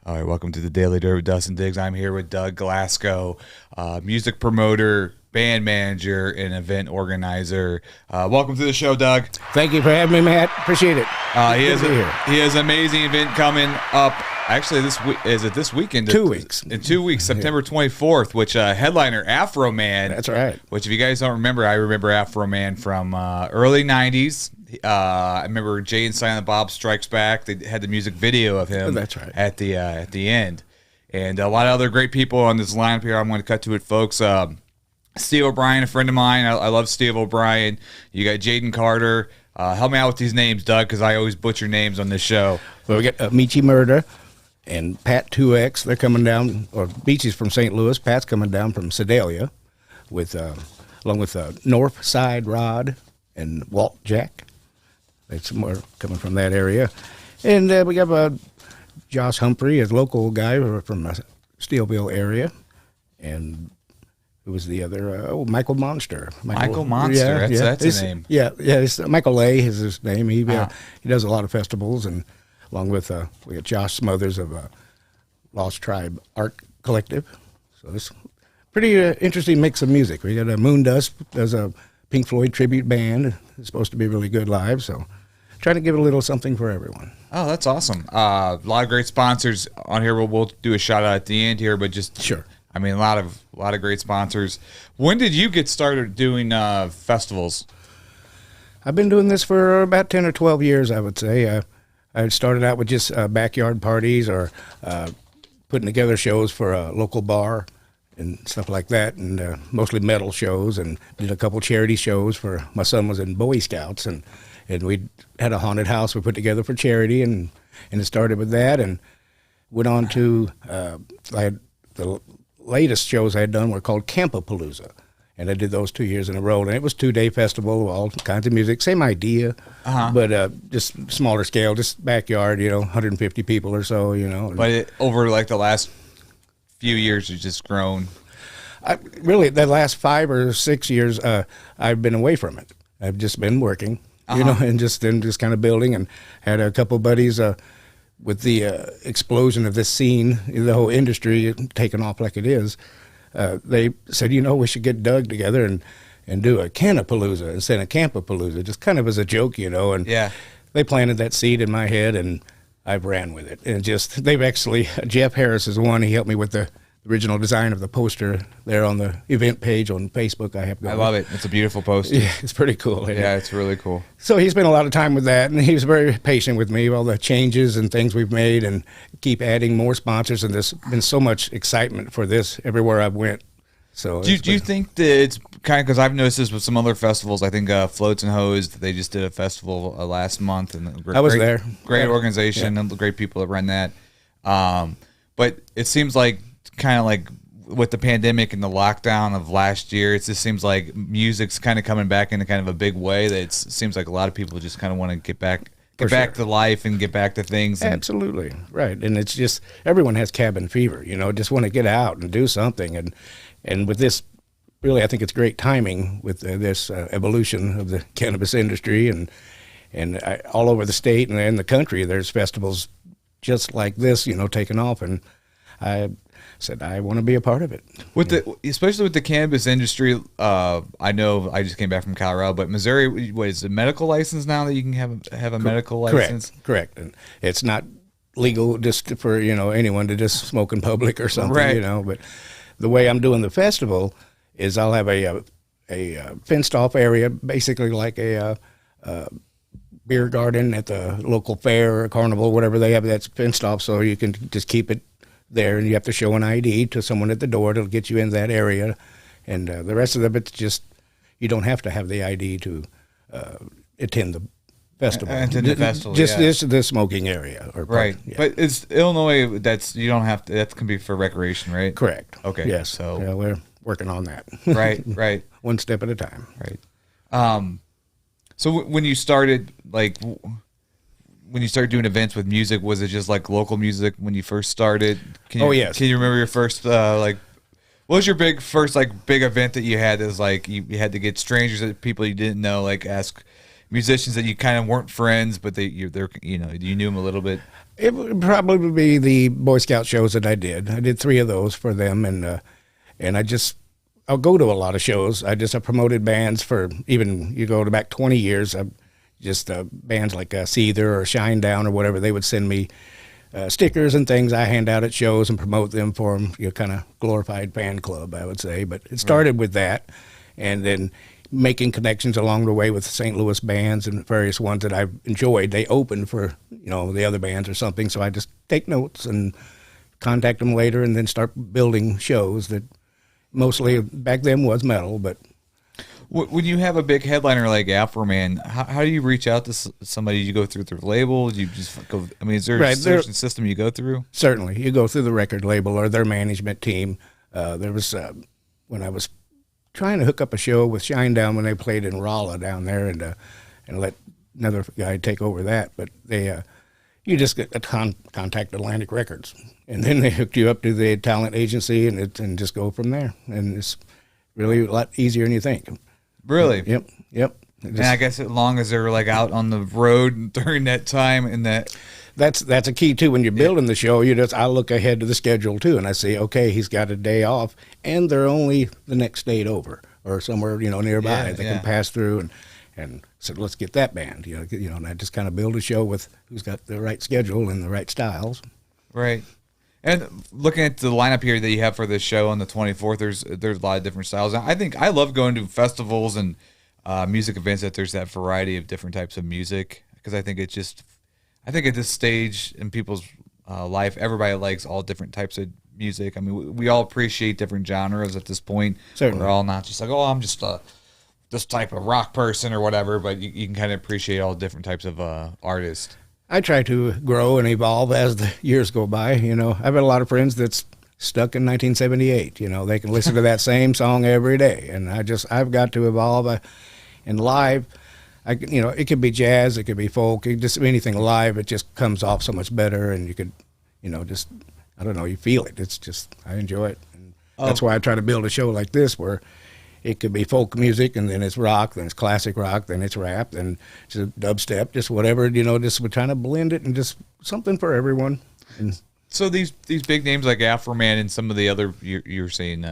All right, welcome to the Daily Dirt with Dustin Diggs. I'm here with Doug Glasgow, music promoter, band manager, and event organizer. Welcome to the show, Doug. Thank you for having me, Matt. Appreciate it. He has an amazing event coming up. Actually, this weekend? 2 weeks. In 2 weeks, September 24th, which headliner Afro Man. That's right. Which, if you guys don't remember, I remember Afro Man from early 90s. I remember Jay and Silent Bob Strikes Back. They had the music video of him. That's right. At the end. And a lot of other great people on this lineup here. I'm going to cut to it, folks. Steve O'Brien, a friend of mine. I love Steve O'Brien. You got Jaden Carter. Help me out with these names, Doug, because I always butcher names on this show. Well, we got Michi Murda and Pat 2X. They're coming down, or Michi's from St. Louis. Pat's coming down from Sedalia, along with North Side Rod and Walt Jack. It's more coming from that area. And we have Josh Humphrey, a local guy from the Steelville area. And who was the other? Michael Monster. Michael Monster, that's his name. Yeah, Michael Lay is his name. He does a lot of festivals, and along with we got Josh Smothers of Lost Tribe Art Collective. So it's pretty interesting mix of music. We got Moon Dust, does a Pink Floyd tribute band. It's supposed to be really good live, so trying to give it a little something for everyone. Oh, that's awesome. A lot of great sponsors on here. We'll do a shout out at the end here, but just sure. I mean, a lot of great sponsors. When did you get started doing festivals? I've been doing this for about 10 or 12 years, I would say. I started out with just backyard parties or putting together shows for a local bar and stuff like that, and mostly metal shows, and did a couple charity shows for, my son was in Boy Scouts, and we had a haunted house we put together for charity, and it started with that, and went on to, the latest shows I had done were called Cannapalooza, and I did those 2 years in a row, and it was 2-day festival, all kinds of music, same idea, but just smaller scale, just backyard, 150 people or so, But over like the last few years, it's just grown. Really, the last 5 or 6 years, I've been away from it. I've just been working, and just kind of building, and had a couple buddies with the explosion of this scene, the whole industry taking off like it is. They said, we should get Doug together and do a Cannapalooza instead of Campapalooza, just kind of as a joke, and they planted that seed in my head, and I've ran with it. And they've actually, Jeff Harris is one, he helped me with the original design of the poster there on the event page on Facebook I have going. I love it. It's a beautiful poster. Yeah, it's pretty cool. Yeah, it's really cool. So he spent a lot of time with that, and he was very patient with me, all the changes and things we've made, and keep adding more sponsors, and there's been so much excitement for this everywhere I've went. So do you think that it's kind of, because I've noticed this with some other festivals, I think Floats and Hose, they just did a festival last month, and I was there. Great organization, and great people that run that. But it seems like kind of like with the pandemic and the lockdown of last year, it just seems like music's kind of coming back in a kind of a big way. That it seems like a lot of people just kind of want to get back to life and get back to things. Absolutely, right. And it's just, everyone has cabin fever, just want to get out and do something. And with this, really, I think it's great timing with this evolution of the cannabis industry, and all over the state and the country, there's festivals just like this, taking off, and I said I want to be a part of it. Especially with the cannabis industry, I know I just came back from Colorado, but Missouri, what is a medical license now that you can have a medical license? Correct. And it's not legal just for anyone to just smoke in public or something, right. But the way I'm doing the festival is I'll have a fenced off area, basically like a beer garden at the local fair or carnival, whatever they have that's fenced off, so you can just keep it there, and you have to show an ID to someone at the door to get you in that area, and the rest of it's just, you don't have to have the ID to attend the festival. Just the smoking area, right? Yeah. But it's Illinois. You don't have to. That can be for recreation, right? Correct. Okay. Yes. So we're working on that. Right. One step at a time. Right. So when you started, doing events with music, was it just like local music when you first started? Yes. Can you remember your first what was your big event that you had? That was like you had to get strangers, people you didn't know, ask musicians that you kind of weren't friends, but you knew them a little bit. It would probably be the Boy Scout shows that I did. I did 3 of those for them, and I'll go to a lot of shows. I promoted bands for, even you go to back 20 years. Just bands like Seether or Shinedown or whatever. They would send me stickers and things I hand out at shows and promote them for them. Kind of glorified fan club, I would say. But it started with that, and then making connections along the way with St. Louis bands and various ones that I've enjoyed. They opened for, the other bands or something, so I just take notes and contact them later and then start building shows that mostly back then was metal. But when you have a big headliner like Afroman, how do you reach out to somebody? Do you go through their label? Do you just go? I mean, is there a certain system you go through? Certainly, you go through the record label or their management team. There was when I was trying to hook up a show with Shinedown when they played in Rolla down there, and let another guy take over that. But they, you just get contact Atlantic Records, and then they hooked you up to the talent agency, and just go from there. And it's really a lot easier than you think. Really? Yep. And I guess as long as they're like out on the road during that time, and that's a key too. When you're building the show, I look ahead to the schedule too, and I see, okay, he's got a day off, and they're only the next state over or somewhere nearby. They can pass through, and so let's get that band. And I just kind of build a show with who's got the right schedule and the right styles. Right. And looking at the lineup here that you have for this show on the 24th, there's a lot of different styles. I love going to festivals and music events that there's that variety of different types of music, because I think at this stage in people's life, everybody likes all different types of music. I mean, we all appreciate different genres at this point. Certainly. We're all not just like, I'm just this type of rock person or whatever, but you can kind of appreciate all different types of artists. I try to grow and evolve as the years go by. I've had a lot of friends that's stuck in 1978. They can listen to that same song every day, and I've got to evolve. And live, it could be jazz, it could be folk, just anything live. It just comes off so much better, and you could, just, I don't know, you feel it. It's just, I enjoy it. And that's why I try to build a show like this where it could be folk music, and then it's rock, then it's classic rock, then it's rap, then just dubstep, just whatever, just we're trying to blend it and just something for everyone. And so these big names like Afroman and some of the other, you're saying,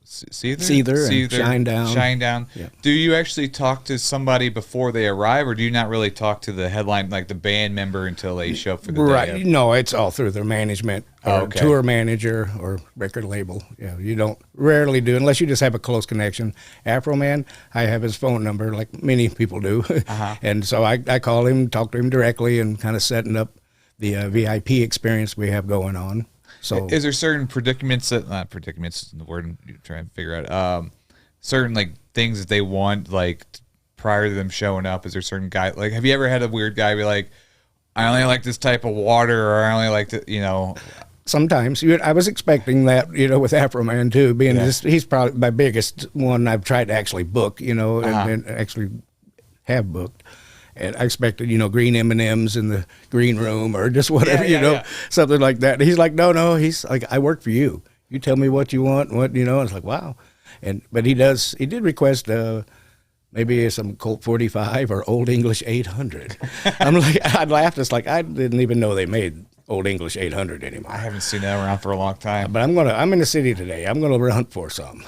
Seether and Shinedown. Yeah. Do you actually talk to somebody before they arrive, or do you not really talk to the headline, like the band member, until they show up for the day? Right. No, it's all through their management or tour manager or record label. You don't rarely do, unless you just have a close connection. Afroman, I have his phone number, like many people do. And so I call him, talk to him directly, and kind of setting up the VIP experience we have going on. So, is there certain predicaments not predicaments is the word you're trying to figure out, certain like things that they want, like prior to them showing up? Is there certain guy, like, have you ever had a weird guy be like, I only like this type of water, or I only like to, Sometimes I was expecting that, with Afroman too, being he's probably my biggest one I've tried to actually book, and actually have booked. And I expected, green M&Ms in the green room or just whatever, something like that. And he's like, no. He's like, I work for you. You tell me what you want, It's like, wow. But he did request maybe some Colt 45 or Old English 800. I'm like, I laughed. It's like, I didn't even know they made Old English 800 anymore. I haven't seen that around for a long time. But I'm in the city today. I'm going to hunt for some.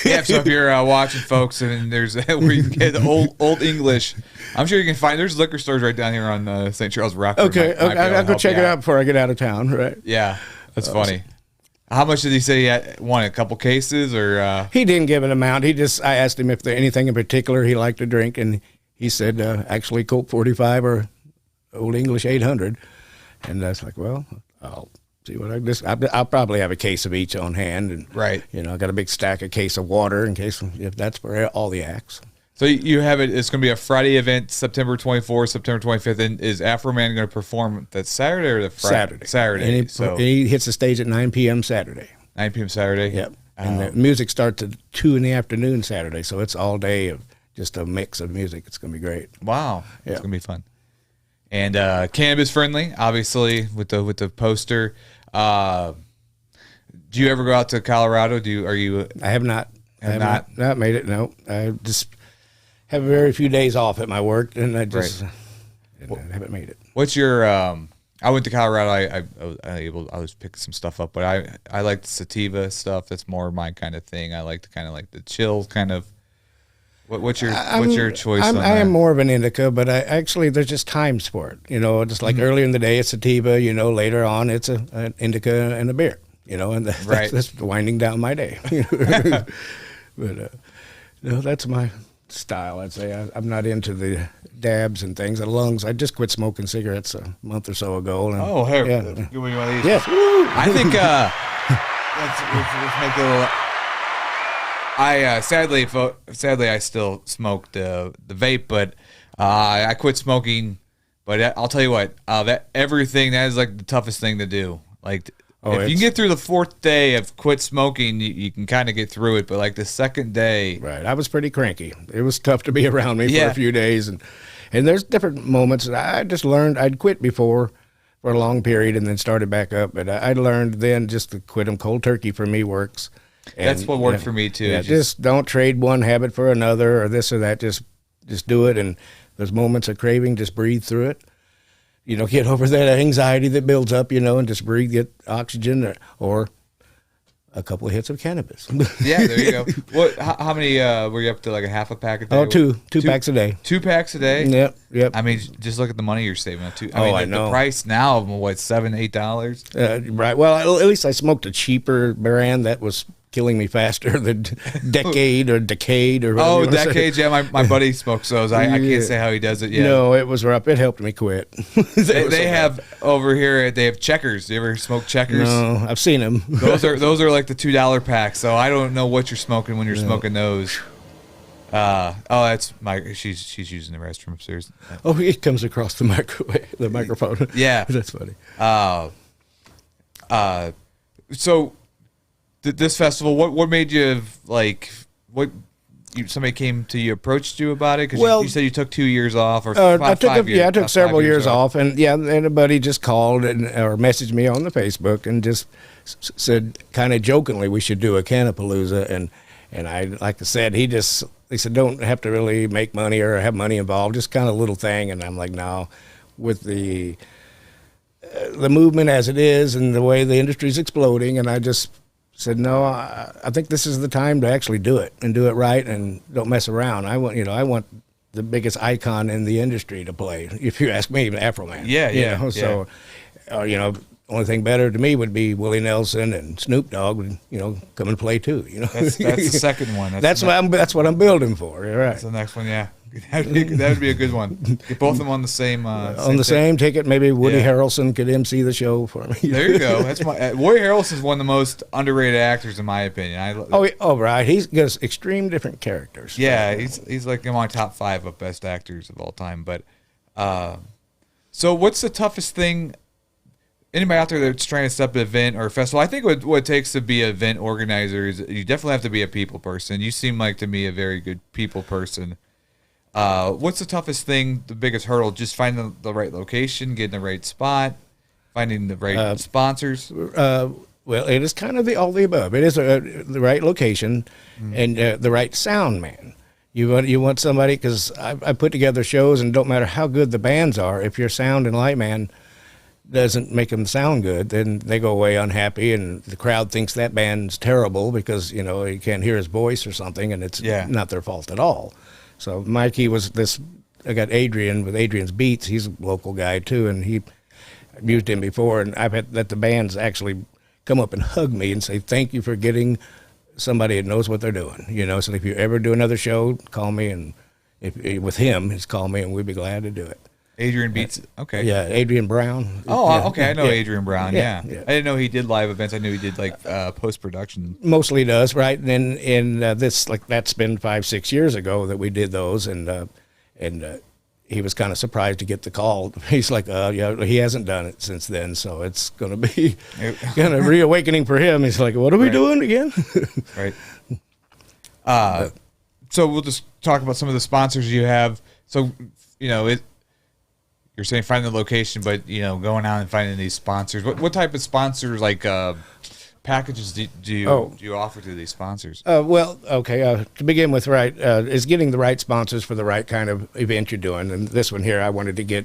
Yeah, so if you're watching, folks, and there's where you can get Old English, I'm sure you can find. There's liquor stores right down here on St. Charles Rock. Okay, I'll go check it out before I get out of town. Right? Yeah, that's funny. How much did he say he had? Won a couple cases, or he didn't give an amount. I asked him if there anything in particular he liked to drink, and he said actually Colt 45 or Old English 800. And that's like, well, I'll see what I'll probably have a case of each on hand, and right. I got a big stack of case of water in case if that's for all the acts. So you have it. It's going to be a Friday event, September 24th, September 25th. And is Afroman going to perform that Saturday or the Friday? Saturday. And he hits the stage at 9 p.m. Saturday. 9 p.m. Saturday. Yep. And the music starts at 2 in the afternoon Saturday, so it's all day of just a mix of music. It's going to be great. Wow, it's going to be fun. And cannabis friendly, obviously, with the poster. Do you ever go out to Colorado? I have not. I have not made it. No, I just have very few days off at my work, and I haven't made it. What's your I went to Colorado. I was picking some stuff up, but I like the sativa stuff. That's more my kind of thing. I like the chill kind of. What's your choice? I am more of an indica, but there's just times for it. Just like earlier in the day, it's sativa. Later on, it's an indica and a beer. And that's winding down my day. But that's my style. I'd say I'm not into the dabs and things. The lungs. I just quit smoking cigarettes a month or so ago. And, give me one of these. Yes. I think let's make a little. Sadly, I still smoke the vape, but I quit smoking. But I'll tell you what, that is like the toughest thing to do. Like, if you can get through the 4th day of quit smoking, you can kind of get through it. But like the 2nd day, right? I was pretty cranky. It was tough to be around me for a few days, and there's different moments. I just learned I'd quit before for a long period, and then started back up. But I learned then just to quit them cold turkey for me works. And, that's what worked for me too. Yeah, just don't trade one habit for another or this or that. Just do it. And there's moments of craving, just breathe through it. Get over that anxiety that builds up, and just breathe, get oxygen or a couple of hits of cannabis. Yeah, there you go. How many were you up to? Like a half a pack a day? Oh, two packs a day. 2 packs a day? Yep. I mean, just look at the money you're saving. I know. The price now of what, $7-8? Right. Well, at least I smoked a cheaper brand that was killing me faster than Decade or whatever. Oh, Decade, yeah. My buddy smokes those. I can't say how he does it yet. No, it was rough. It helped me quit. They have over here. They have Checkers. You ever smoke Checkers? No, I've seen them. Those are like the $2 packs. So I don't know what you're smoking when you're smoking those. That's she's using the restroom upstairs. Oh, it comes across the microphone. Yeah, that's funny. So this festival, what made you somebody came to you, approached you about it? Because you said you took 2 years off or I took several years off, and a buddy just called or messaged me on the Facebook and just said kind of jokingly we should do a Cannapalooza, and I, like I said, they said don't have to really make money or have money involved, just kind of a little thing, and I'm like, no, with the movement as it is and the way the industry's exploding, and I just said, no, I think this is the time to actually do it and do it right and don't mess around. I want the biggest icon in the industry to play, if you ask me, Afro Man. Yeah. So, only thing better to me would be Willie Nelson and Snoop Dogg would, come and play too. That's the second one. That's what I'm building for. You're right. That's the next one. Yeah. That would be a good one. Get both of them on the same same ticket. Maybe Woody Harrelson could MC the show for me. There you go. That's Woody Harrelson's one of the most underrated actors in my opinion. Right. He's got extreme different characters. Yeah, he's like in my top 5 of best actors of all time. But so what's the toughest thing? Anybody out there that's trying to step an event or a festival, I think what it takes to be an event organizer is you definitely have to be a people person. You seem like to me a very good people person. What's the toughest thing, the biggest hurdle? Just finding the right location, getting the right spot, finding the right sponsors? Well, it is kind of all the above. It is the right location and the right sound man. You want somebody, because I put together shows, and don't matter how good the bands are, if your sound and light man doesn't make them sound good, then they go away unhappy, and the crowd thinks that band's terrible because, you can't hear his voice or something, and it's not their fault at all. So Mikey was I got Adrian with Adrian's Beats. He's a local guy too, and I've used him before, and I've had that the bands actually come up and hug me and say, thank you for getting somebody that knows what they're doing. So if you ever do another show, call me, and with him, just call me, and we'd be glad to do it. Adrian Beats. Okay. Yeah, Adrian Brown. Oh, okay. I know Adrian Brown. Yeah. I didn't know he did live events. I knew he did post production. Mostly does, right? And this that's been 5-6 years ago that we did those, and he was kind of surprised to get the call. He's like, he hasn't done it since then, so it's going to be kind of reawakening for him. He's like, what are we doing again? Right. So we'll just talk about some of the sponsors you have. So you're saying find the location, but going out and finding these sponsors. What type of sponsors, packages do you offer to these sponsors? To begin with, is getting the right sponsors for the right kind of event you're doing. And this one here, I wanted to get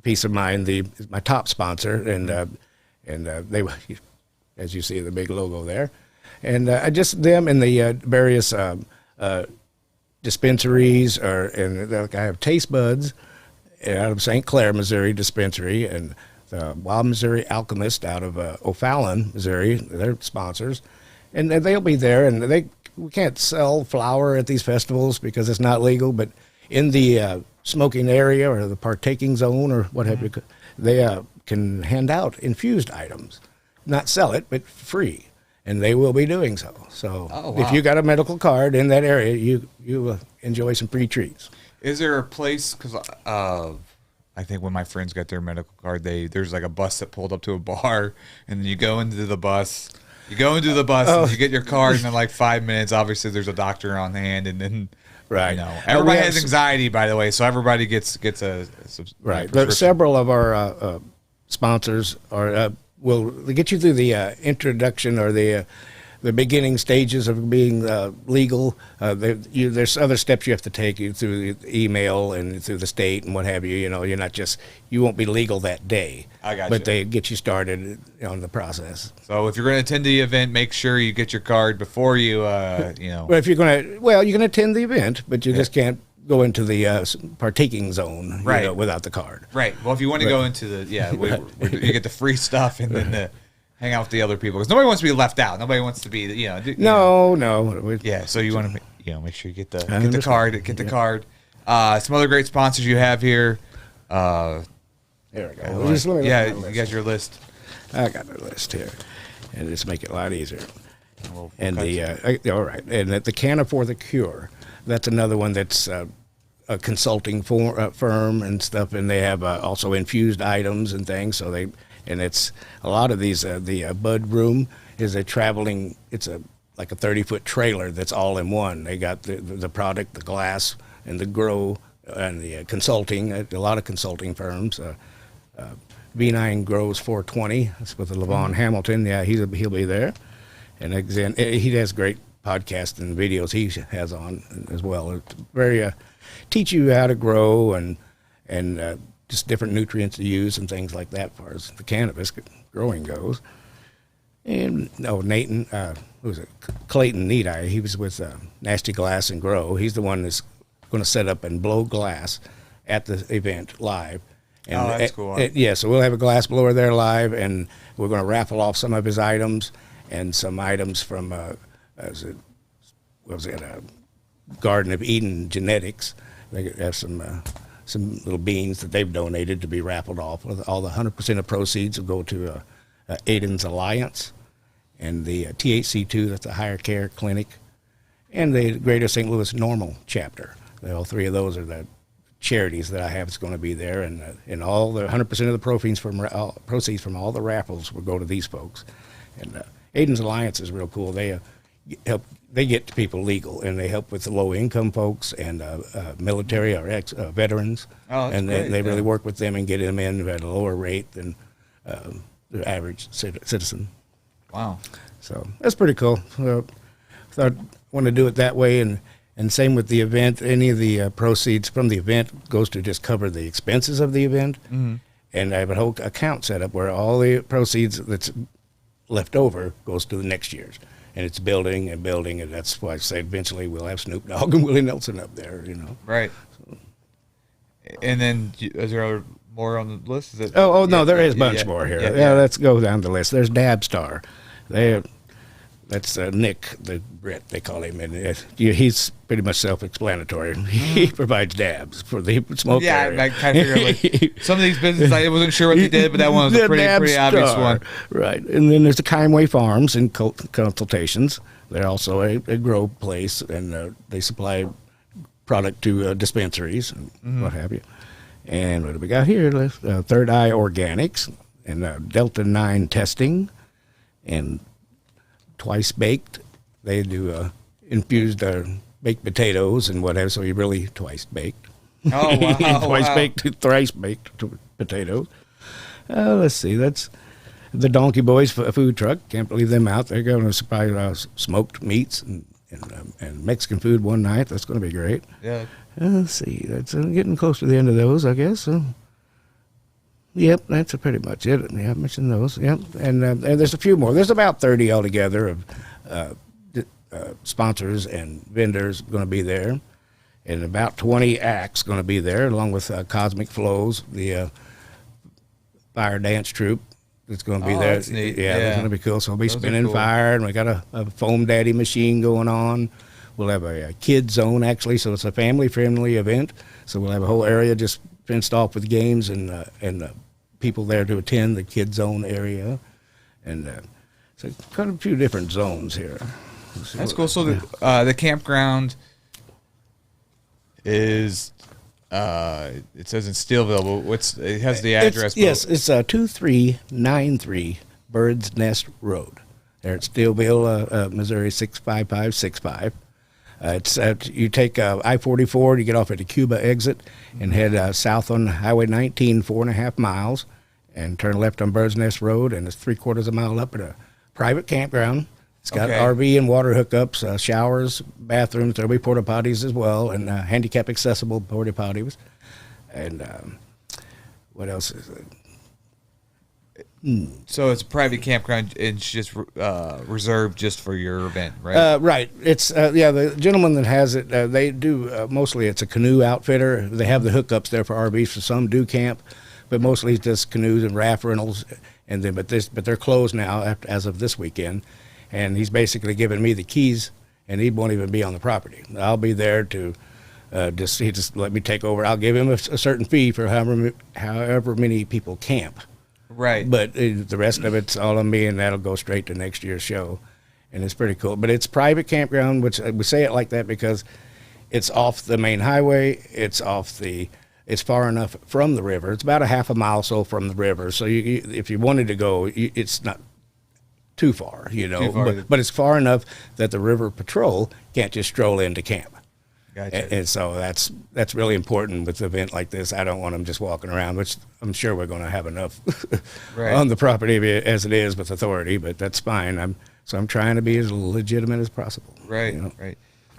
Peace of Mind is my top sponsor, and they, as you see, the big logo there, and just them and the various dispensaries, and I have Taste Buds out of St. Clair, Missouri dispensary, and the Wild Missouri Alchemist out of O'Fallon, Missouri. They're sponsors, and they'll be there. And we can't sell flower at these festivals because it's not legal, but in the smoking area or the partaking zone or what have you, they can hand out infused items, not sell it, but free. And they will be doing so. So if you got a medical card in that area, you enjoy some free treats. Is there a place, because I think when my friends got their medical card, there's like a bus that pulled up to a bar, and then you go into the bus. And you get your card, and in like 5 minutes, obviously there's a doctor on hand, and then right. Everybody has anxiety, by the way, so everybody gets a right. But several of our sponsors will get you through the introduction or the beginning stages of being legal. There's other steps you have to take through the email and through the state and what have you. You're not you won't be legal that day. I got you. But they get you started on the process. So if you're going to attend the event, make sure you get your card before you, Well, if you're going to, you can attend the event, but you just can't go into the partaking zone without the card. Right. Well, if you want to go into the, you get the free stuff and then hang out with the other people, because nobody wants to be left out. Nobody wants to be, No. Yeah. So you want to, make sure you get the card. Get the card. Some other great sponsors you have here. There we go. You got your list. I got the list here, and just make it a lot easier. And all right, and the Canna for the Cure. That's another one that's a consulting firm and stuff, and they have also infused items and things. So it's a lot of these. The Bud Room is it's like a 30-foot trailer that's all in one. They got the product, the glass, and the grow, and the consulting. A lot of consulting firms. V9 Grows 420. That's with Levon Hamilton. Yeah, he'll be there, and again, he has great podcasts and videos he has on as well. It's very teach you how to grow and just different nutrients to use and things like that, as far as the cannabis growing goes. And Nathan, who was it? Clayton Needeye. He was with Nasty Glass and Grow. He's the one that's going to set up and blow glass at the event live. And that's cool. So we'll have a glass blower there live, and we're going to raffle off some of his items and some items from Garden of Eden Genetics. They have some little beans that they've donated to be raffled off. All the 100% of proceeds will go to Aiden's Alliance and the THC2, that's the Higher Care Clinic, and the Greater St. Louis Normal Chapter. All three of those are the charities that I have is going to be there, and all the 100% of the proceeds from all the raffles will go to these folks. And Aiden's Alliance is real cool. They get people legal, and they help with the low income folks and military or veterans. Oh, that's and great. they really work with them and get them in at a lower rate than the average citizen. Wow. So that's pretty cool. Thought I want to do it that way, and same with the event. Any of the proceeds from the event goes to just cover the expenses of the event. Mm-hmm. And I have a whole account set up where all the proceeds that's left over goes to the next year's. And it's building and building, and that's why I say eventually we'll have Snoop Dogg and Willie Nelson up there, Right. So. And then, is there more on the list? No, there is a bunch more here. Yeah, let's go down the list. There's Dabstar. That's Nick, the Brit, they call him, and he's pretty much self-explanatory. He provides dabs for the smoke area. I kind of figured, some of these businesses, I wasn't sure what they did, but that one was a pretty obvious one. Right, and then there's the Kindway Farms and Consultations. They're also a grow place, and they supply product to dispensaries and what have you. And what do we got here? Third Eye Organics and Delta 9 Testing and Twice Baked. They do infused baked potatoes and whatever, so you're really twice baked. Oh, wow. Twice baked to thrice baked potatoes. Let's see, that's the Donkey Boys food truck. Can't believe them out. They're going to supply smoked meats and Mexican food one night. That's going to be great. Yeah. Let's see, that's getting close to the end of those, I guess. Yep, that's pretty much it. Yeah, I mentioned those. Yep, and there's a few more. There's about 30 altogether of sponsors and vendors going to be there, and about 20 acts going to be there, along with Cosmic Flows, the fire dance troupe that's going to be there. That's neat. Yeah, that's going to be cool. So we'll be Those are spinning cool. fire, and we got a foam daddy machine going on. We'll have a kid zone, actually, so it's a family-friendly event. So we'll have a whole area just fenced off with games and people there to attend the kid zone area. And so kind of a few different zones here. That's cool. So the campground is it says in Steelville, but it has the address. Yes, it's 2393 Bird's Nest Road. There at Steelville, Missouri 65565. It's you take I-44, you get off at the Cuba exit and head south on Highway 19, 4.5 miles, and turn left on Bird's Nest Road, and it's 3/4 mile up at a private campground. It's got RV and water hookups, showers, bathrooms. There'll be porta potties as well, and handicap accessible porta potties. And what else is it? So it's a private campground. It's just reserved just for your event, right? Right. It's the gentleman that has it. They do mostly. It's a canoe outfitter. They have the hookups there for RVs. For some do camp, but mostly it's just canoes and raft rentals. And then, but they're closed now as of this weekend. And he's basically given me the keys, and he won't even be on the property. I'll be there to he just let me take over. I'll give him a certain fee for however many people camp. Right. But the rest of it's all on me, and that'll go straight to next year's show. And it's pretty cool. But it's private campground, which we say it like that because it's off the main highway. It's far enough from the river. It's about a half a mile or so from the river. So if you wanted to go, it's not too far, but it's far enough that the river patrol can't just stroll into camp. Gotcha. And so that's really important with an event like this. I don't want them just walking around, which I'm sure we're going to have enough on the property as it is with authority, but that's fine. I'm trying to be as legitimate as possible. Right, right.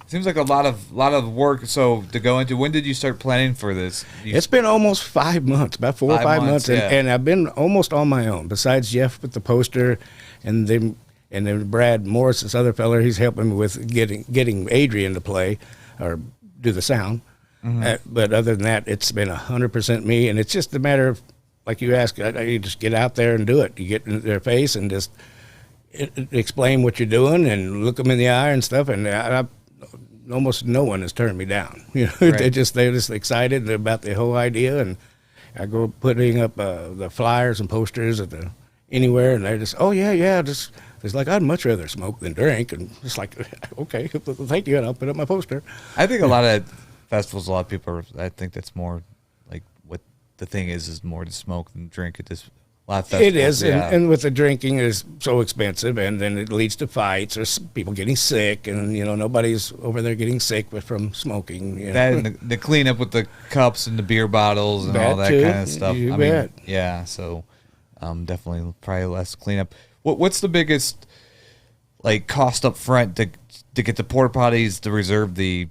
Seems like a lot of work. So to go into, when did you start planning for this? It's been almost 5 months, about 4 or 5 months, and I've been almost on my own. Besides Jeff with the poster, and then Brad Morris, this other fella, he's helping me with getting Adrian to play or do the sound. Mm-hmm. But other than that, it's been 100% me, and it's just a matter of, like you asked, you just get out there and do it. You get in their face and just explain what you're doing and look them in the eye and stuff, and almost no one has turned me down. Right. they're just excited about the whole idea, and I go putting up the flyers and posters at anywhere, and they're just, oh yeah, just it's like I'd much rather smoke than drink, and it's like, okay, thank you, and I'll put up my poster. I think a lot of festivals, a lot of people I think that's more like what the thing is more to smoke than drink. A lot of festivals, it is, and with the drinking is so expensive, and then it leads to fights or people getting sick, and nobody's over there getting sick from smoking. That and the cleanup with the cups and the beer bottles and all that kind of stuff. You bet. Yeah, so definitely probably less cleanup. What's the biggest cost up front to get the porta potties to reserve the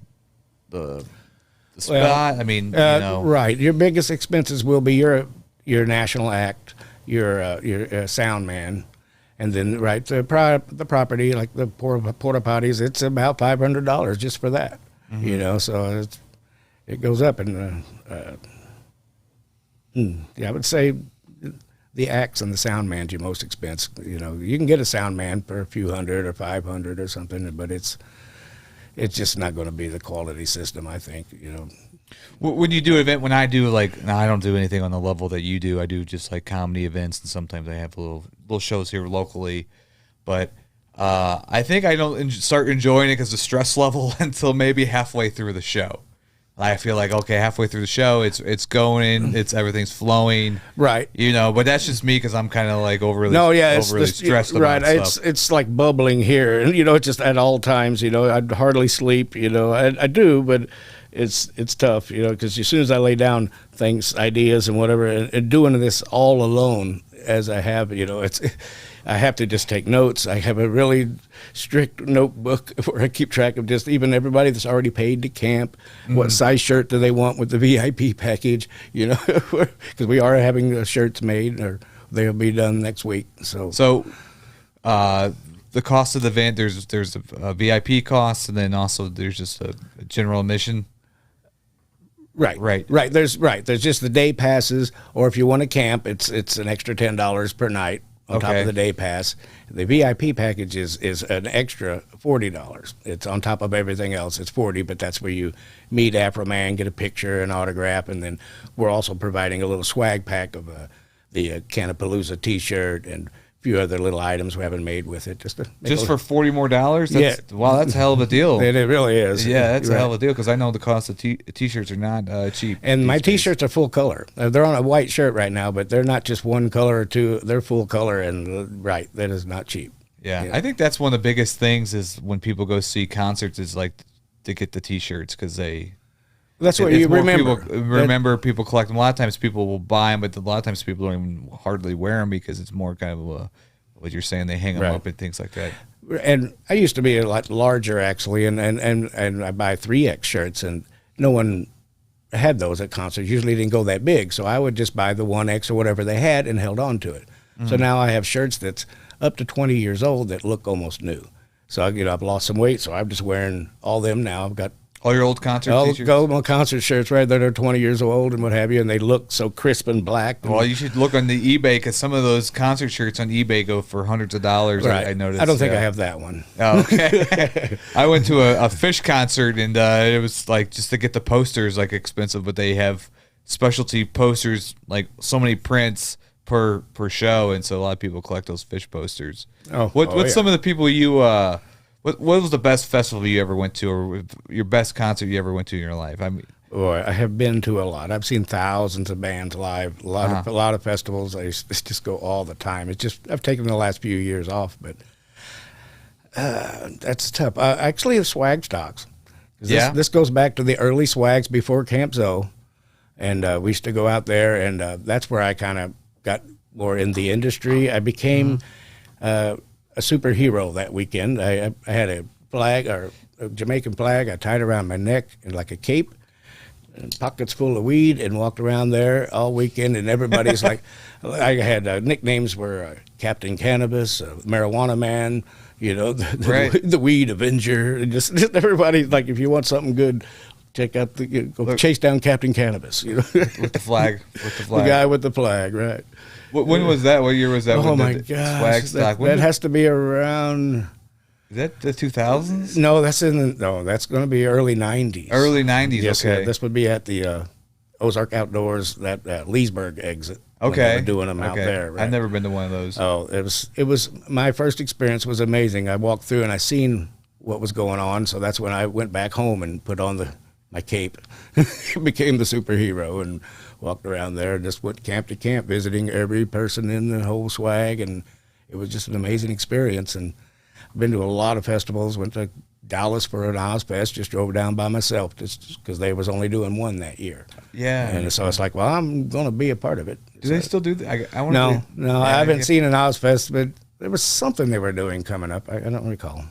spot? Well, right. Your biggest expenses will be your national act. Your sound man, and then the property, like the porta potties, it's about $500 just for that. Mm-hmm. So it goes up, and I would say the acts and the sound man's your most expense. You can get a sound man for a few hundred or 500 or something, but it's just not going to be the quality system, I think. When you do an event, when I do I don't do anything on the level that you do. I do just comedy events, and sometimes I have little shows here locally. But I think I don't start enjoying it because the stress level until maybe halfway through the show. I feel like, okay, halfway through the show, it's going, everything's flowing, right? But that's just me because I'm kind of overly stressed about stuff. It's like bubbling here, and it's just at all times. I'd hardly sleep. I do, but it's tough. Because as soon as I lay down things, ideas, and whatever, and doing this all alone as I have, I have to just take notes. I have a really strict notebook where I keep track of just even everybody that's already paid to camp. What size shirt do they want with the VIP package? You know, because we are having shirts made, or they'll be done next week. So the cost of the event, there's a VIP cost, and then also there's just a general admission. Right. There's just the day passes, or if you want to camp, it's an extra $10 per night on top of the day pass. The VIP package is an extra $40. It's on top of everything else. It's $40, but that's where you meet Afro Man, get a picture, an autograph, and then we're also providing a little swag pack of the Cannapalooza T-shirt and few other little items we haven't made with it, just for $40 more. Yeah, wow, that's a hell of a deal. It really is. Yeah, that's a hell of a deal, because I know the cost of t-shirts are not cheap. And my t-shirts are full color. They're on a white shirt right now, but they're not just one color or two. They're full color, and that is not cheap. Yeah, I think that's one of the biggest things is when people go see concerts is like to get the t-shirts, because that's what you remember. People collect them. A lot of times people will buy them, but a lot of times people don't even hardly wear them, because it's more kind of what you're saying. They hang them up and things like that. And I used to be a lot larger, actually, and I buy 3X shirts, and no one had those at concerts. Usually didn't go that big, so I would just buy the 1X or whatever they had and held on to it. So now I have shirts that's up to 20 years old that look almost new. So I've lost some weight, so I'm just wearing all them now. I've got all your old concert t-shirts? All my concert shirts, right, that are 20 years old and what have you, and they look so crisp and black. Well, you should look on the eBay, because some of those concert shirts on eBay go for hundreds of dollars. Right. I noticed. I don't think I have that one. Oh, okay. I went to a Fish concert, and it was like, just to get the posters, like, expensive, but they have specialty posters, like so many prints per show, and so a lot of people collect those Fish posters. What's some of the people you What was the best festival you ever went to, or your best concert you ever went to in your life? I mean, boy, I have been to a lot. I've seen thousands of bands live, a lot of festivals. I just go all the time. I've taken the last few years off, but that's tough. Actually, the swag stocks. This goes back to the early swags before Camp Zoe, and we used to go out there, and that's where I kind of got more in the industry. I became a superhero that weekend. I had a flag, or a Jamaican flag, I tied around my neck and like a cape, and pockets full of weed, and walked around there all weekend. And everybody's like, I had nicknames were Captain Cannabis, Marijuana Man, the Weed Avenger. And just everybody's like, if you want something good, check out go chase down Captain Cannabis. With the flag. The guy with the flag, right. When was that? What year was that? Oh, my gosh. That has to be around... Is that the 2000s? No, that's going to be early 90s. Early 90s, yes, okay. Yeah, this would be at the Ozark Outdoors, that Leesburg exit. Okay. They were doing them out there. Right? I've never been to one of those. Oh, it was my first experience was amazing. I walked through and I seen what was going on, so that's when I went back home and put on my cape, became the superhero, and walked around there and just went camp to camp, visiting every person in the whole swag, and it was just an amazing experience. And I've been to a lot of festivals, went to Dallas for an Ozfest, just drove down by myself just because they was only doing one that year. Yeah. And so it's like, well, I'm going to be a part of it. Do they still do that? No, I haven't seen an Ozfest, but there was something they were doing coming up. I don't recall.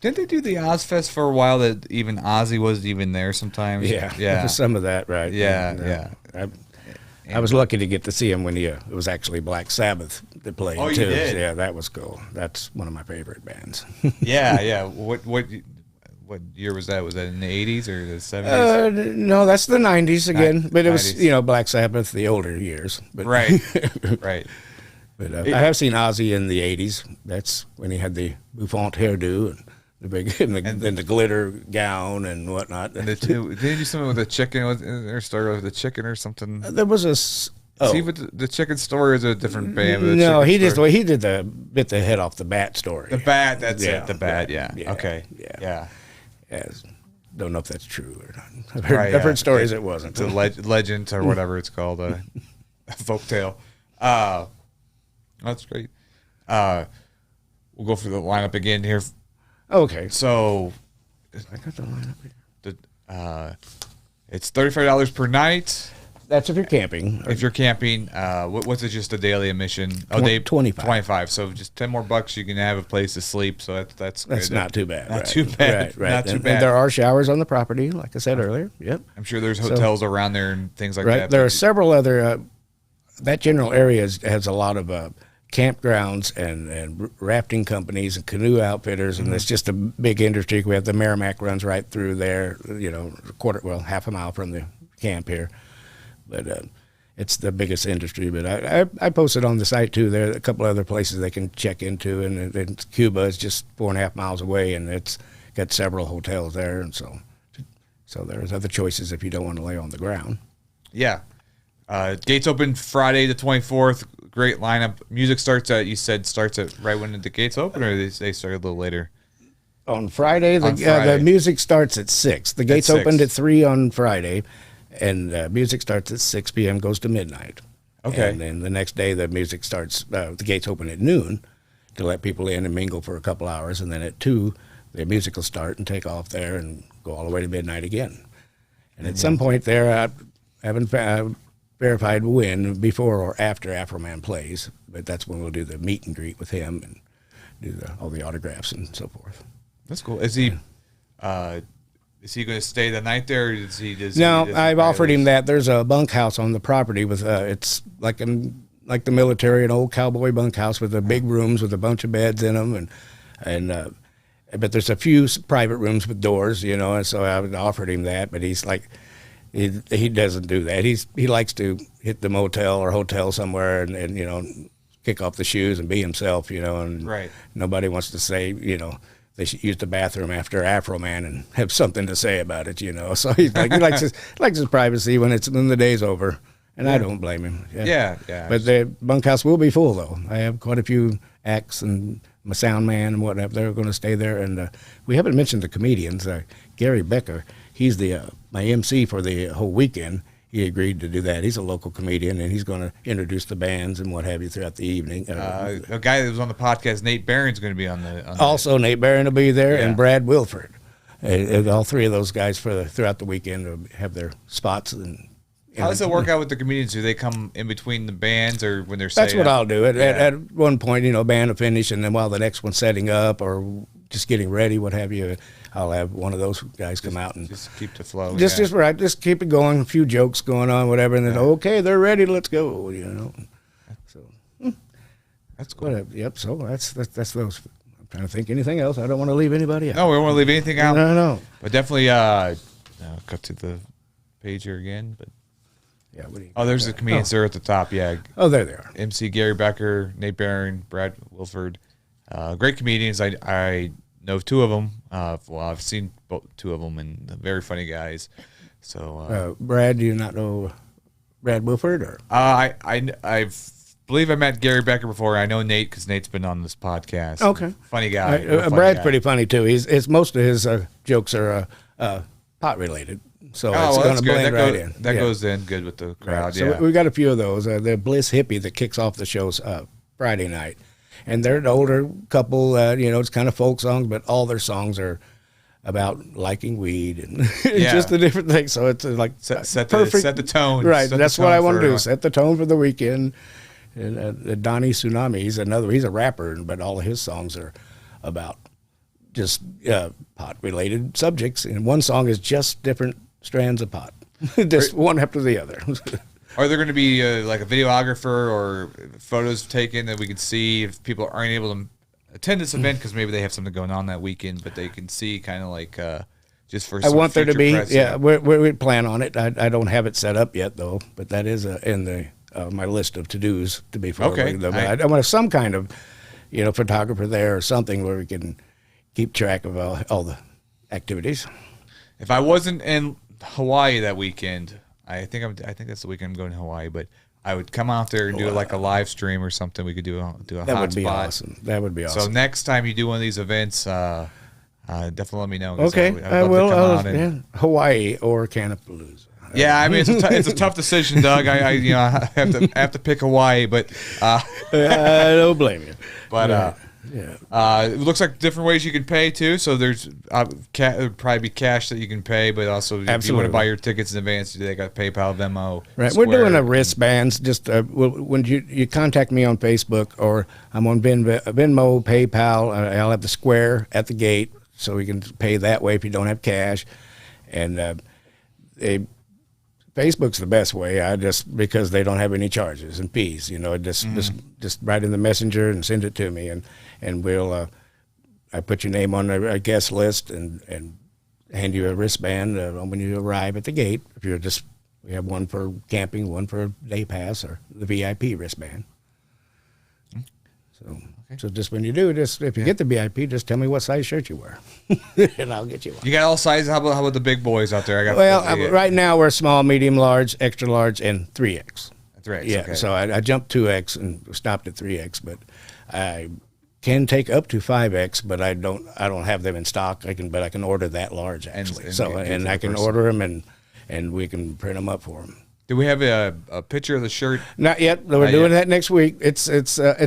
Didn't they do the Ozfest for a while that even Ozzy wasn't even there sometimes? Yeah. There was some of that, right? Yeah. I was lucky to get to see him when it was actually Black Sabbath that played, too. You did? Yeah, that was cool. That's one of my favorite bands. Yeah. What year was that? Was that in the 80s or the 70s? No, that's the 90s again. But it was, Black Sabbath, the older years. But, right. But I have seen Ozzy in the 80s. That's when he had the bouffant hairdo and the big and the glitter gown and whatnot. And did he do something with the chicken? Or story with the chicken or something? There was a. See, but the chicken story is a different band. No, he did the bit the head off the bat story. The bat, that's it. The bat, yeah. Okay, yeah. Don't know if that's true or not. I've heard stories it wasn't. It's a legend or whatever it's called, a folktale. That's great. We'll go through the lineup again here. Okay. So, I got the lineup here. It's $35 per night. That's if you're camping. If you're camping, what's it? Just a daily admission? Oh, 25. 25. So just 10 more bucks, you can have a place to sleep. So that's good. Not too bad. Not too bad. Right. Not too bad. And there are showers on the property, like I said earlier. Yep. I'm sure there's hotels around there and things like that. There are several other. That general area has a lot of campgrounds and rafting companies and canoe outfitters, and it's just a big industry. We have the Merrimack runs right through there. Half a mile from the camp here, but it's the biggest industry. But I posted on the site too. There are a couple other places they can check into, and Cuba is just 4.5 miles away, and it's got several hotels there, and so there's other choices if you don't want to lay on the ground. Yeah. Gates open Friday the 24th. Great lineup. Music starts at right when the gates open, or they start a little later? On Friday, the music starts at 6. The gates opened at 3 on Friday, and music starts at 6 p.m., goes to midnight. Okay. And then the next day, the music starts, the gates open at noon to let people in and mingle for a couple hours, and then at 2, the music will start and take off there and go all the way to midnight again. And at some point there, I haven't verified when, before or after Afroman plays, but that's when we'll do the meet and greet with him and do all the autographs and so forth. That's cool. Is he going to stay the night there? Or No, I've offered him that. There's a bunkhouse on the property with it's like the military, an old cowboy bunkhouse with the big rooms with a bunch of beds in them, but there's a few private rooms with doors, and so I offered him that, but he's like, he doesn't do that. He likes to hit the motel or hotel somewhere and kick off the shoes and be himself, and right. Nobody wants to say, they should use the bathroom after Afroman and have something to say about it, So he's like, he likes his privacy when the day's over, and I don't blame him. Yeah. But the bunkhouse will be full though. I have quite a few acts and my sound man and whatnot. They're going to stay there, and we haven't mentioned the comedians. Gary Becker, he's my MC for the whole weekend. He agreed to do that. He's a local comedian, and he's going to introduce the bands and what have you throughout the evening. A guy that was on the podcast, Nate Barron's going to be on the. Also, Nate Barron will be there, and Brad Wilford. All three of those guys throughout the weekend will have their spots. How does it work out with the comedians? Do they come in between the bands, or when they're setting That's what I'll do. At one point, band will finish, and then while the next one's setting up or just getting ready, what have you, I'll have one of those guys come out and just keep the flow. Just keep it going. A few jokes going on, whatever, and then okay, they're ready. Let's go. So that's cool. Yep. So that's those. I'm trying to think anything else. I don't want to leave anybody out. No, we don't want to leave anything out. No. But definitely, I'll cut to the page here again. But yeah. There's the comedians there at the top. Yeah. Oh, there they are. MC Gary Becker, Nate Barron, Brad Wilford. Great comedians. I know 2 of them. I've seen two of them, and very funny guys. So, Brad, do you not know Brad Wilford? Or I believe I met Gary Becker before. I know Nate because Nate's been on this podcast. Okay, funny guy. Brad's pretty funny too. Most of his jokes are pot related, so it's going to blend right in. That goes in good with the crowd. Right. So we got a few of those. The Bliss Hippie that kicks off the shows Friday night. And they're an older couple, it's kind of folk songs, but all their songs are about liking weed and just the different things. So it's like set perfect. Set the tone. Right. That's what I want to do. Set the tone for the weekend. And Donnie Tsunami, he's a rapper, but all of his songs are about just pot-related subjects. And one song is just different strands of pot, just one after the other. Are there going to be like a videographer or photos taken that we can see if people aren't able to attend this event because maybe they have something going on that weekend, but they can see kind of like just for some I want there to be, press, we plan on it. I don't have it set up yet, though, but that is in the my list of to-dos to be forwarded. Okay. I want some kind of, photographer there or something where we can keep track of all the activities. If I wasn't in Hawaii that weekend, I think that's the weekend I'm going to Hawaii, but I would come out there and do like a live stream or something. We could do a hot spot. That would be awesome. That would be awesome. So next time you do one of these events, definitely let me know. Okay, I will. Hawaii or Cannapalooza. Yeah, I mean it's a tough decision, Doug. I have to pick Hawaii, but I don't blame you. But It looks like different ways you can pay too. So there's there'd probably be cash that you can pay, but also if you want to buy your tickets in advance, they got PayPal, Venmo. Right, Square. we're doing a wristbands. Just when you contact me on Facebook, or I'm on Venmo, PayPal, I'll have the Square at the gate, so we can pay that way if you don't have cash. And Facebook's the best way. Because they don't have any charges and fees. Just write in the messenger and send it to me, and we'll I put your name on a guest list and hand you a wristband when you arrive at the gate. We have one for camping, one for day pass, or the VIP wristband. So just when you do, if you get the VIP, just tell me what size shirt you wear, and I'll get you one. You got all sizes. How about the big boys out there? Right now we're small, medium, large, extra large, and 3X. 3X. Yeah. Okay. So I jumped 2X and stopped at 3X, but I can take up to 5X, but I don't have them in stock. I can order that large actually. And I can order them and we can print them up for them. Do we have a picture of the shirt? Not yet. We're doing that next week. It's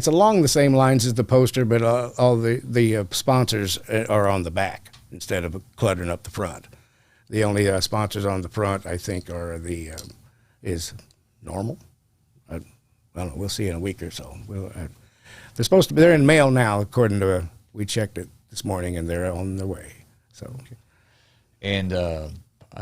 along the same lines as the poster, but all the sponsors are on the back instead of cluttering up the front. The only sponsors on the front, I think, are is Normal. I don't know. We'll see in a week or so. They're supposed to be. They're in mail now, according to we checked it this morning, and they're on their way. So, and I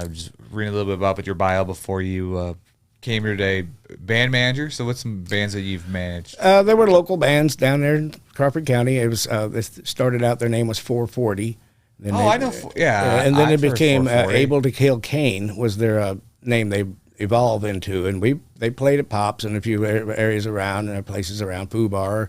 was reading a little bit about your bio before you came here today. Band manager. So, what's some bands that you've managed? There were local bands down there in Crawford County. It was they started out. Their name was 440. Then I know. Yeah, and then it became Able to Kill Cain was their name. They evolved into, and they played at Pops and a few areas around and places around Foo Bar,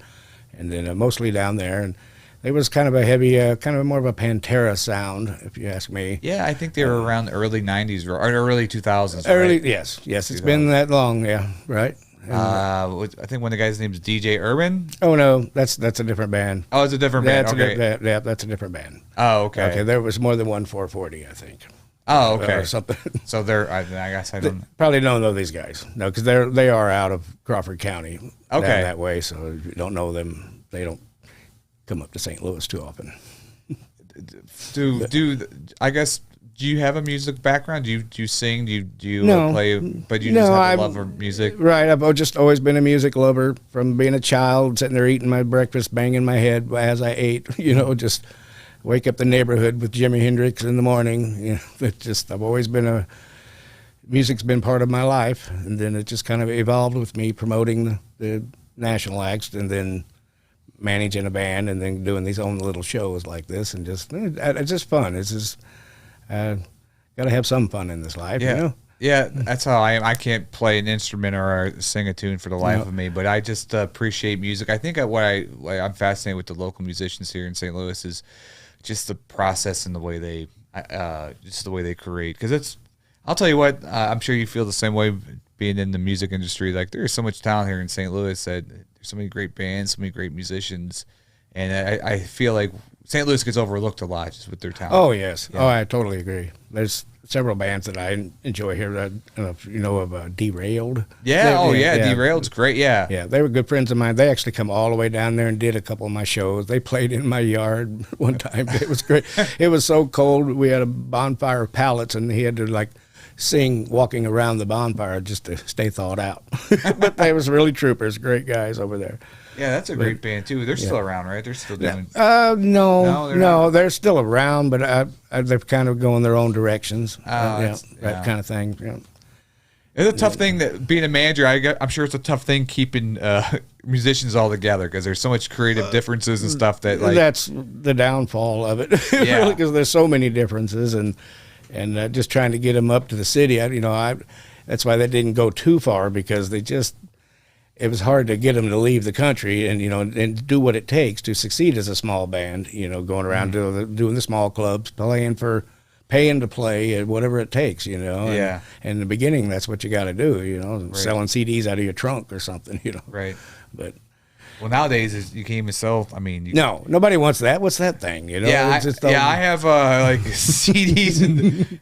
and then mostly down there. And it was kind of a heavy, kind of more of a Pantera sound, if you ask me. Yeah, I think they were around the early '90s or early 2000s. Early, right? yes, it's been that long. Yeah, right. I think one of the guys' name is DJ Urban. Oh no, that's a different band. Oh, it's a different band. That's a different band. Oh, okay. Okay, there was more than one 440, I think. Oh, okay. Or something. So I guess I don't probably don't know these guys. No, because they are out of Crawford County. Okay. Down that way. So if you don't know them, they don't come up to St. Louis too often. Do you have a music background? Do you sing? Do you No. play? But you just have a love for music, right? I've just always been a music lover from being a child, sitting there eating my breakfast, banging my head as I ate. Just wake up the neighborhood with Jimi Hendrix in the morning. I've always been music's been part of my life, and then it just kind of evolved with me promoting the national acts, and then managing a band, and then doing these own little shows like this, and it's just fun. It's just got to have some fun in this life. Yeah. Yeah, that's how I am. I can't play an instrument or sing a tune for the life of me, but I just appreciate music. I think I'm fascinated with the local musicians here in St. Louis is just the process and the way they create. Because I'll tell you what, I'm sure you feel the same way being in the music industry. Like there's so much talent here in St. Louis that there's so many great bands, so many great musicians, and I feel like St. Louis gets overlooked a lot just with their talent. Oh yes, yeah. I totally agree. There's several bands that I enjoy here. I don't know if you know of Derailed. Yeah, Derailed's great. Yeah, yeah, they were good friends of mine. They actually come all the way down there and did a couple of my shows. They played in my yard one time. It was great. It was so cold. We had a bonfire of pallets, and he had to sing walking around the bonfire just to stay thawed out. But they was really troopers, great guys over there. Yeah, that's a great band too. They're still around, right? They're still doing. No, they're still around, but they're kind of going their own directions. That kind of thing. Yeah. It's a tough thing that being a manager. I'm sure it's a tough thing keeping musicians all together because there's so much creative differences and stuff that that's the downfall of it. Yeah, really, because there's so many differences and just trying to get them up to the city. That's why they didn't go too far because it was hard to get them to leave the country and do what it takes to succeed as a small band. Going around doing the small clubs, paying to play, whatever it takes. Yeah. And in the beginning, that's what you got to do. Right. Selling CDs out of your trunk or something. Right. But. Well, nowadays you can't even sell. I mean, no, nobody wants that. What's that thing? Yeah, I have CDs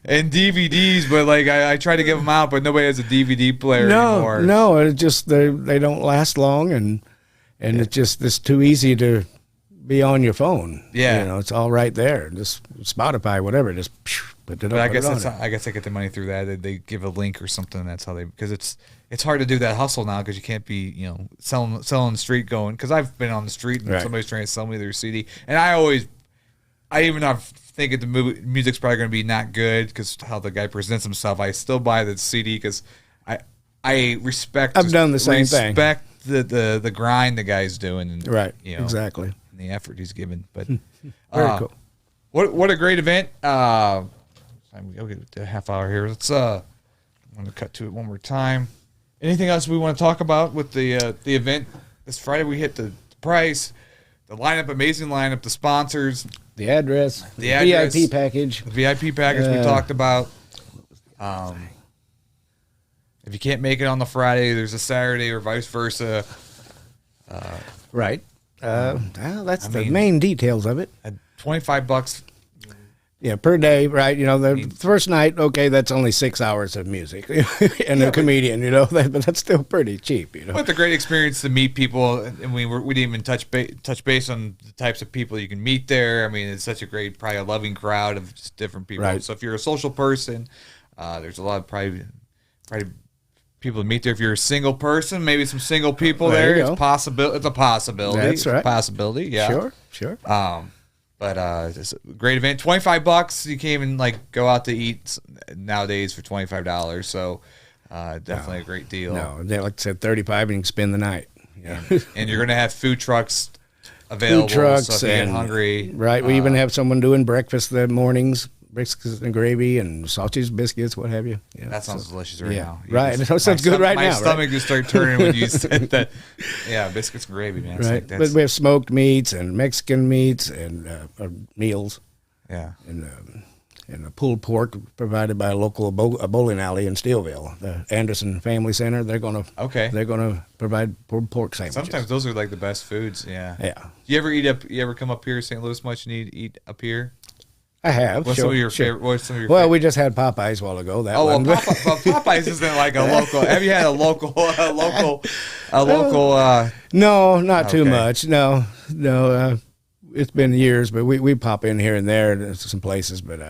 and DVDs, but I try to give them out, but nobody has a DVD player anymore. No, it's just they don't last long, and it's too easy to be on your phone. Yeah. You know, it's all right there. Just Spotify, whatever. Just put it up. But I put guess it on that's it. I guess they get the money through that. They give a link or something. That's how they, because it's hard to do that hustle now because you can't be, you know, selling the street going. Because I've been on the street and Right. somebody's trying to sell me their CD, and I even though I'm thinking the music's probably going to be not good because how the guy presents himself, I still buy the CD because I respect. I've done the same thing. Respect the grind the guy's doing, and, Right. you know, Exactly. and the effort he's given. But Very cool. What a great event. I'll get a half hour here. Let's I'm going to cut to it one more time. Anything else we want to talk about with the event this Friday? We hit the price, the lineup, amazing lineup, the sponsors, The address, the address, VIP package. the VIP package we talked about. If you can't make it on the Friday, there's a Saturday or vice versa. Right. Well, that's the mean- main details of it. At $25. Yeah, per day, right? You know, the first night, okay, that's only 6 hours of music and a comedian, you know, but that's still pretty cheap, you know. But the great experience to meet people, and we didn't even touch base on the types of people you can meet there. I mean, it's such a great, probably a loving crowd of just different people. Right. So if you're a social person, there's a lot of probably people to meet there. If you're a single person, maybe some single people There there. you go. It's a possibility. That's It's right. a possibility. Yeah. Sure. But it's a great event. $25. You can't even go out to eat nowadays for $25. So definitely a great deal. No, they like I said, 35 and you can spend the night. Yeah. And you're gonna have food trucks available. Food trucks so if you get and hungry, right. We even have someone doing breakfast the mornings, biscuits and gravy and sausage biscuits, what have you. Yeah, that sounds delicious right yeah. now. You Right. just- That sounds good right my now, right? stomach just started turning when you said that. Yeah, biscuits and gravy, man. It's Right. like that's, But we have smoked meats and Mexican meats and meals yeah. and a pulled pork provided by a local bowling alley in Steelville, the Anderson Family Center. They're gonna provide pulled pork sandwiches. Sometimes those are like the best foods. Yeah. Yeah. You ever come up here to St. Louis much and eat up here? I have. What's some of your favorite? What's some of your Well, favorite? we just had Popeyes a while ago. That Oh well, one. Popeyes isn't like a local. Have you had a local? No, not too Okay. much. No. It's been years, but we pop in here and there to some places. But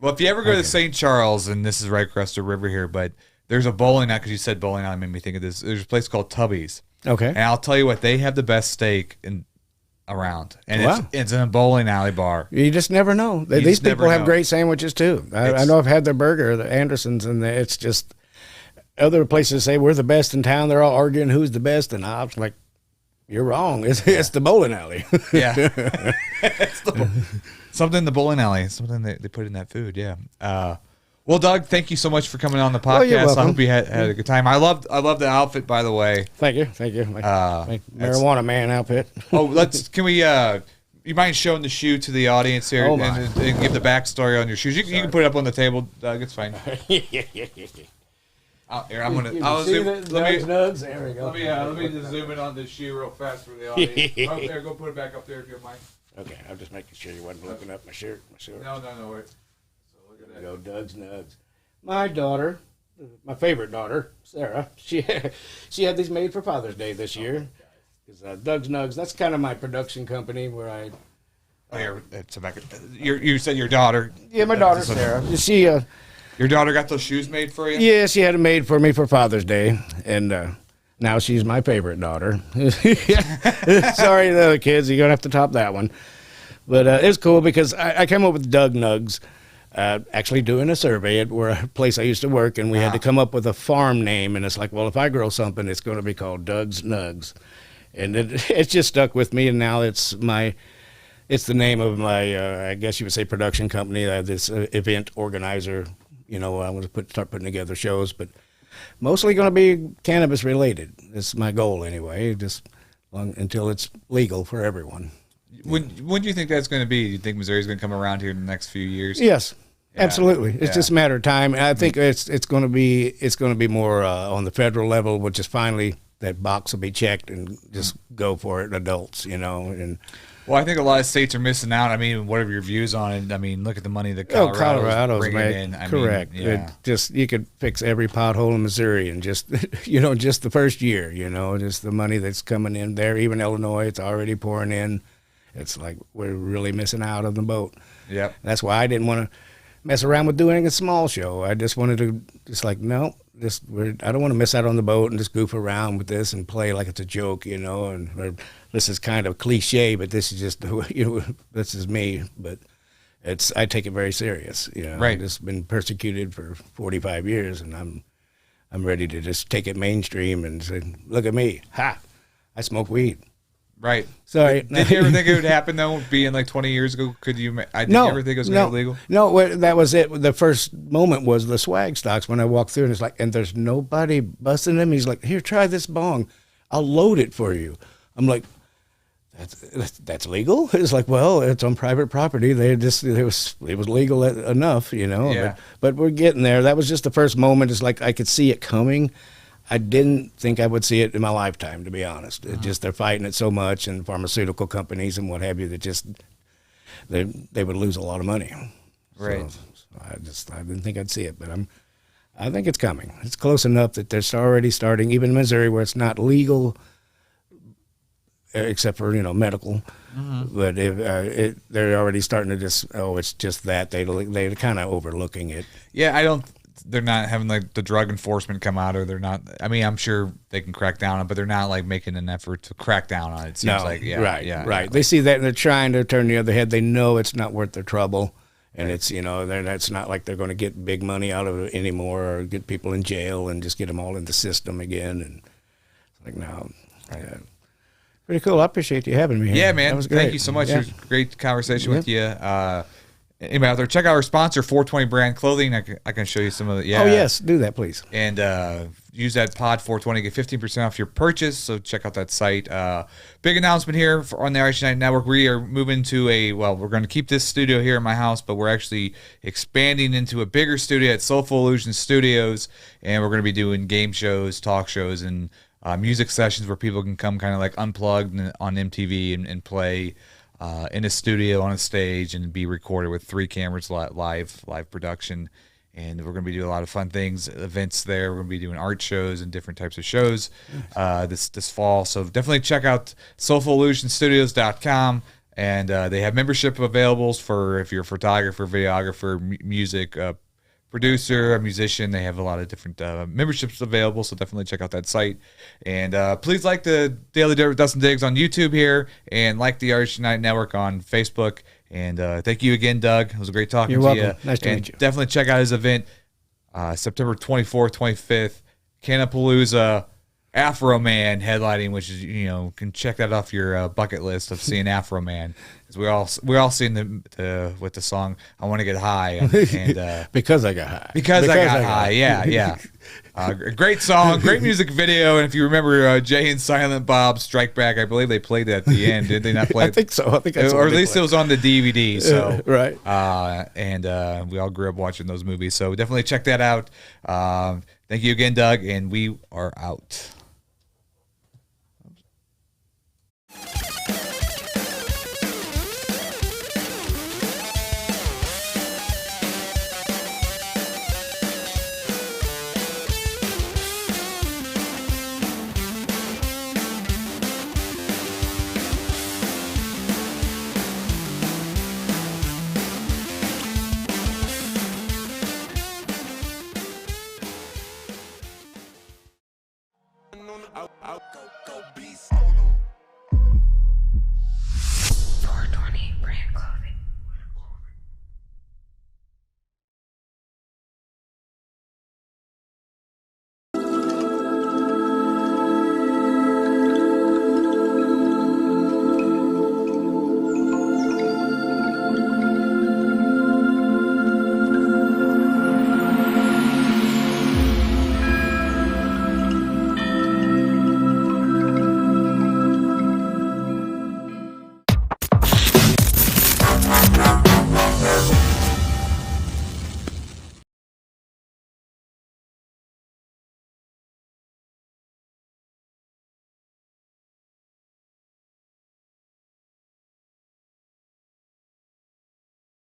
Well, if you ever go to St. Charles, and this is right across the river here, but there's a bowling alley, because you said bowling alley, made me think of this. There's a place called Tubby's. okay, And I'll tell you what, they have the best steak around. And Wow. it's in a bowling alley bar. you just never know. These just never people have know. great sandwiches too. I know I've had their burger, the Andersons, and it's just other places say we're the best in town. They're all arguing who's the best, and I was like, you're wrong. It's the bowling alley. Yeah. Something in the bowling alley. Something they put in that food, yeah. Well, Doug, thank you so much for coming on the podcast. you're welcome. I hope you had a good time. I love the outfit, by the way. Thank you. My marijuana man outfit. Oh, can we you mind showing the shoe to the audience here Oh, my. and give the backstory on your shoes? You can put it up on the table, Doug. It's fine. Here, I'm gonna. I'll zoom. Nugs. There we go. Let me just zoom in on this shoe real fast for the audience. Oh, there, go put it back up there if you don't mind. Okay, I'm just making sure you wasn't looking up my shirt. No, wait. So look at that. Go Doug's Nugs. My daughter, my favorite daughter, Sarah, she had these made for Father's Day this year. Because Doug's Nugs, that's kind of my production company where I. Oh, here, it's back. You said your daughter. Yeah, my daughter Sarah. She Your daughter got those shoes made for you? yeah, she had it made for me for Father's Day, and now she's my favorite daughter. Sorry, the other kids, you're gonna have to top that one. But it's cool because I came up with Doug Nugs. Actually doing a survey at a place I used to work, and we had to come up with a farm name, and it's like, well, if I grow something, it's going to be called Doug's Nugs, and it's just stuck with me, and now it's the name of my, I guess you would say, production company, this event organizer. You know, I want to start putting together shows, but mostly going to be cannabis related. It's my goal anyway, just until it's legal for everyone. When do you think that's going to be? Do you think Missouri's going to come around here in the next few years? Yes. Yeah. Absolutely, it's Yeah. just a matter of time. And I think it's going to be more on the federal level, which is finally that box will be checked and just go for it, adults, you know. And Well, I think a lot of states are missing out. I mean, what are your views on it? I mean, look at the money that Colorado's bringing in. I correct. Mean, yeah. It just you could fix every pothole in Missouri in just just the first year. Just the money that's coming in there. Even Illinois, it's already pouring in. it's like we're really missing out on the boat. Yep. That's why I didn't want to mess around with doing a small show. I just wanted to no, I don't want to miss out on the boat and just goof around with this and play like it's a joke, and this is kind of cliche, but this is just this is me, but I take it very serious. Right. I've just been persecuted for 45 years, and I'm ready to just take it mainstream and say, look at me, I smoke weed. Right. Sorry. Did you ever think it would happen though? Being like 20 years ago, did you ever think it was going to be illegal? No, that was it. The first moment was the swag stocks when I walked through, and it's like, and there's nobody busting them. He's like, here, try this bong. I'll load it for you. I'm like, that's legal? It's like, well, it's on private property. It was legal enough, Yeah. But we're getting there. That was just the first moment. It's like I could see it coming. I didn't think I would see it in my lifetime, to be honest. It's just they're fighting it so much, and pharmaceutical companies and what have you, that just they would lose a lot of money. Right. So I didn't think I'd see it, but I think it's coming. It's close enough that they're already starting, even in Missouri, where it's not legal, except for medical. But they're already starting to it's just that they're kind of overlooking it. Yeah, they're not having like the drug enforcement come out, or they're not. I mean, I'm sure they can crack down on it, but they're not like making an effort to crack down on it. It seems like, right. They see that and they're trying to turn the other head. They know it's not worth their trouble, and it's that's not like they're going to get big money out of it anymore, or get people in jail and just get them all in the system again. And it's like, no. Pretty cool. I appreciate you having me here. Yeah, man. That was great. Thank you so much. Yeah. It was a great conversation with you. Anybody out there, check out our sponsor, 420 Brand Clothing. I can show you some of it. Yeah. Oh, yes. Do that, please. And use that pod 420 to get 15% off your purchase. So check out that site. Big announcement here on the Irish Night Network. We are moving to we're going to keep this studio here in my house, but we're actually expanding into a bigger studio at Soulful Illusion Studios. And we're going to be doing game shows, talk shows, and music sessions where people can come kind of like unplugged on MTV and play in a studio on a stage and be recorded with 3 cameras, live production. And we're going to be doing a lot of fun things, events there. We're going to be doing art shows and different types of shows this fall. So definitely check out soulfulillusionstudios.com. And they have membership availables for if you're a photographer, videographer, music producer, a musician. They have a lot of different memberships available, so definitely check out that site. And please like the Daily Dirt with Dustin Diggs on YouTube here, and like the Irish Night Network on Facebook. And thank you again, Doug. It was great talking You're to welcome. you. Nice to meet you. Definitely check out his event, September 24th, 25th, Cannapalooza, Afro Man headlining, which is, can check that off your bucket list of seeing Afro Man. Because we're all seeing with the song "I Want to Get High" and because I got high. Because I got high. Yeah. Great song, great music video, and if you remember Jay and Silent Bob Strike Back, I believe they played it at the end. Did they not play it? I think so. I think that's or at least it was on the DVD. So right. And we all grew up watching those movies, so definitely check that out. Thank you again, Doug, and we are out. Out.